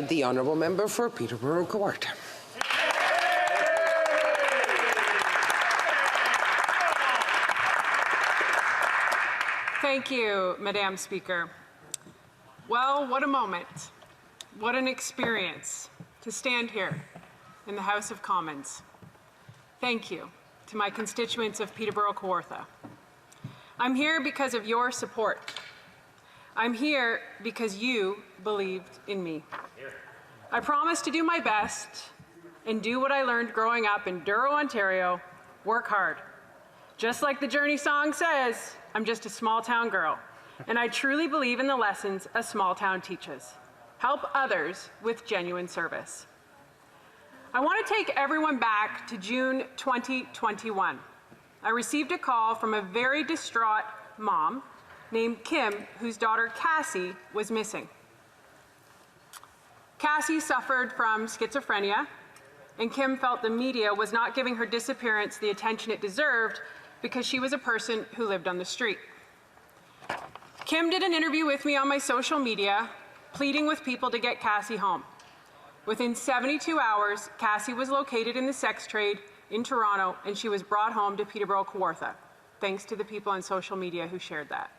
The Honourable Member for Peterborough-Kawartha. Thank you, Madam Speaker. Well, what a moment. What an experience to stand here in the House of Commons. Thank you to my constituents of Peterborough-Kawartha. I'm here because of your support. I'm here because you believed in me. I promise to do my best and do what I learned growing up in Douro, Ontario, work hard. Just like the Journey song says, I'm just a small town girl, and I truly believe in the lessons a small town teaches. Help others with genuine service. I want to take everyone back to June 2021. I received a call from a very distraught mom named Kim, whose daughter Cassie was missing. Cassie suffered from schizophrenia, and Kim felt the media was not giving her disappearance the attention it deserved because she was a person who lived on the street. Kim did an interview with me on my social media, pleading with people to get Cassie home. Within 72 hours, Cassie was located in the sex trade in Toronto, and she was brought home to Peterborough-Kawartha, thanks to the people on social media who shared that.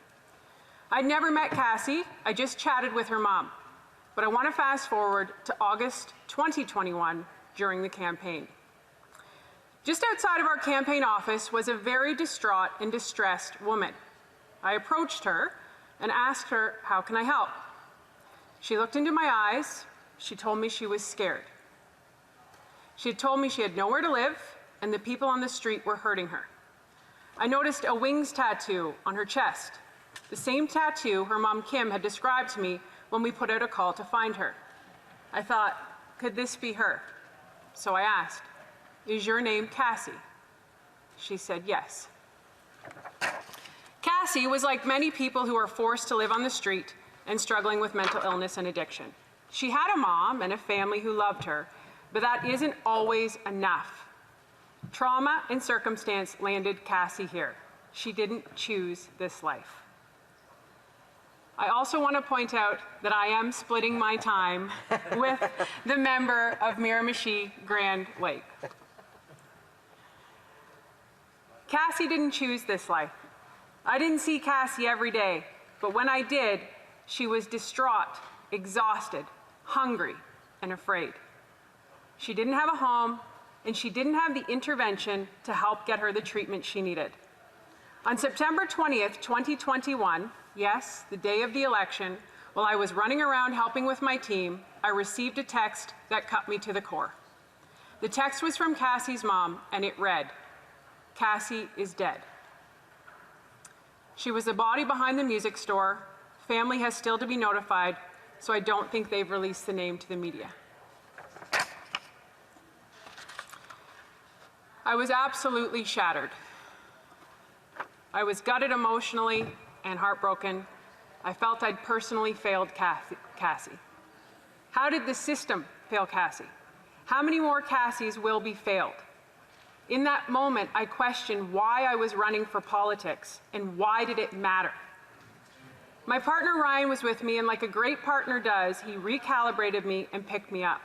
I'd never met Cassie, I just chatted with her mom. But I want to fast forward to August 2021 during the campaign. Just outside of our campaign office was a very distraught and distressed woman. I approached her and asked her, how can I help? She looked into my eyes. She told me she was scared. She had told me she had nowhere to live and the people on the street were hurting her. I noticed a wings tattoo on her chest, the same tattoo her mom Kim had described to me when we put out a call to find her. I thought, could this be her? So I asked, is your name Cassie? She said yes. Cassie was like many people who are forced to live on the street and struggling with mental illness and addiction. She had a mom and a family who loved her, but that isn't always enough. Trauma and circumstance landed Cassie here. She didn't choose this life. I also want to point out that I am splitting my time with the member of Miramichi Grand Lake. Cassie didn't choose this life. I didn't see Cassie every day, but when I did, she was distraught, exhausted, hungry, and afraid. She didn't have a home, and she didn't have the intervention to help get her the treatment she needed. On September 20th, 2021, yes, the day of the election, while I was running around helping with my team, I received a text that cut me to the core. The text was from Cassie's mom, and it read, "Cassie is dead." She was the body behind the music store. Family has still to be notified, so I don't think they've released the name to the media. I was absolutely shattered. I was gutted emotionally and heartbroken. I felt I'd personally failed Cassie. How did the system fail Cassie? How many more Cassies will be failed? In that moment, I questioned why I was running for politics and why did it matter? My partner Ryan was with me, and like a great partner does, he recalibrated me and picked me up.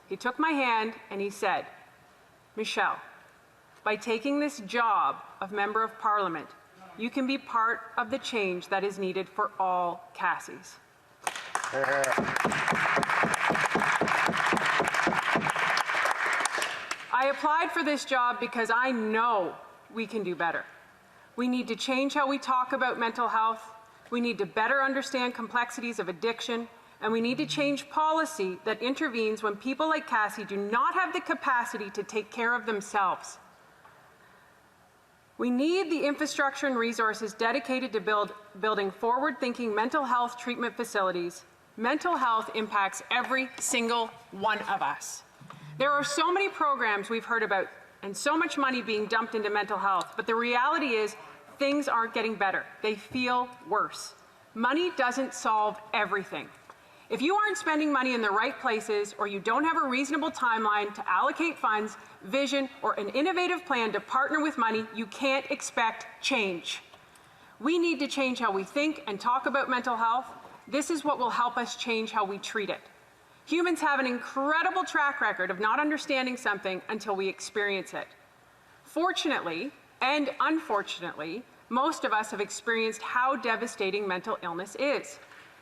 He took my hand and he said, "Michelle, by taking this job of Member of Parliament, you can be part of the change that is needed for all Cassies." I applied for this job because I know we can do better. We need to change how we talk about mental health. We need to better understand complexities of addiction, and we need to change policy that intervenes when people like Cassie do not have the capacity to take care of themselves. We need the infrastructure and resources dedicated to building forward-thinking mental health treatment facilities. Mental health impacts every single one of us. There are so many programs we've heard about and so much money being dumped into mental health, but the reality is things aren't getting better. They feel worse. Money doesn't solve everything. If you aren't spending money in the right places, or you don't have a reasonable timeline to allocate funds, vision, or an innovative plan to partner with money, you can't expect change. We need to change how we think and talk about mental health. This is what will help us change how we treat it. Humans have an incredible track record of not understanding something until we experience it. Fortunately and unfortunately, most of us have experienced how devastating mental illness is.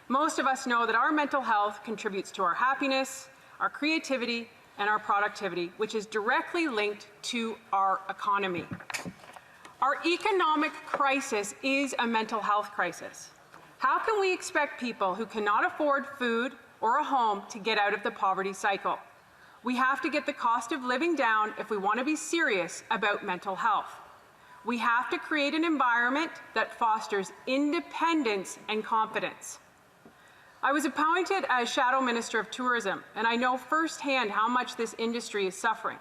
Most of us know that our mental health contributes to our happiness, our creativity, and our productivity, which is directly linked to our economy. Our economic crisis is a mental health crisis. How can we expect people who cannot afford food or a home to get out of the poverty cycle? We have to get the cost of living down if we want to be serious about mental health. We have to create an environment that fosters independence and confidence. I was appointed as Shadow Minister of Tourism, and I know firsthand how much this industry is suffering.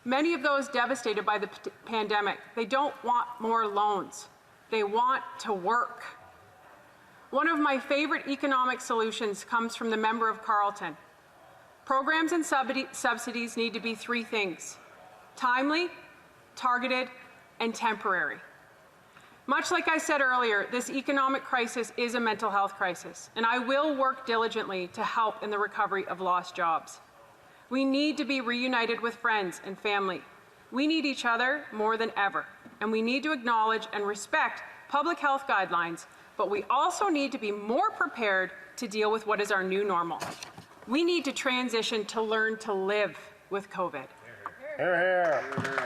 Many of those devastated by the pandemic, they don't want more loans. They want to work. One of my favorite economic solutions comes from the member of Carleton. Programs and subsidies need to be three things: timely, targeted, and temporary. Much like I said earlier, this economic crisis is a mental health crisis, and I will work diligently to help in the recovery of lost jobs. We need to be reunited with friends and family. We need each other more than ever, and we need to acknowledge and respect public health guidelines, but we also need to be more prepared to deal with what is our new normal. We need to transition to learn to live with COVID. Hear, hear.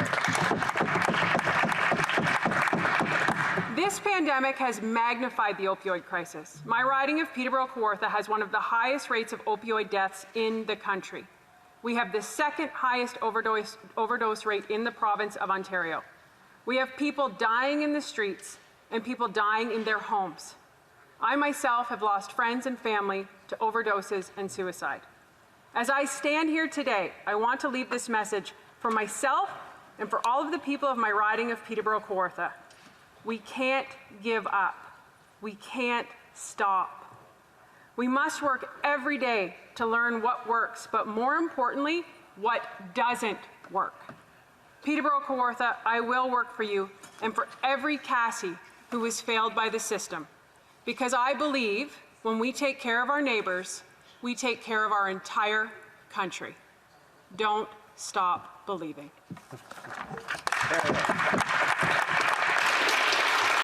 This pandemic has magnified the opioid crisis. My riding of Peterborough-Kawartha has one of the highest rates of opioid deaths in the country. We have the second highest overdose rate in the province of Ontario. We have people dying in the streets and people dying in their homes. I myself have lost friends and family to overdoses and suicide. As I stand here today, I want to leave this message for myself and for all of the people of my riding of Peterborough-Kawartha. We can't give up. We can't stop. We must work every day to learn what works, but more importantly, what doesn't work. Peterborough-Kawartha, I will work for you and for every Cassie who is failed by the system, because I believe when we take care of our neighbors, we take care of our entire country. Don't stop believing.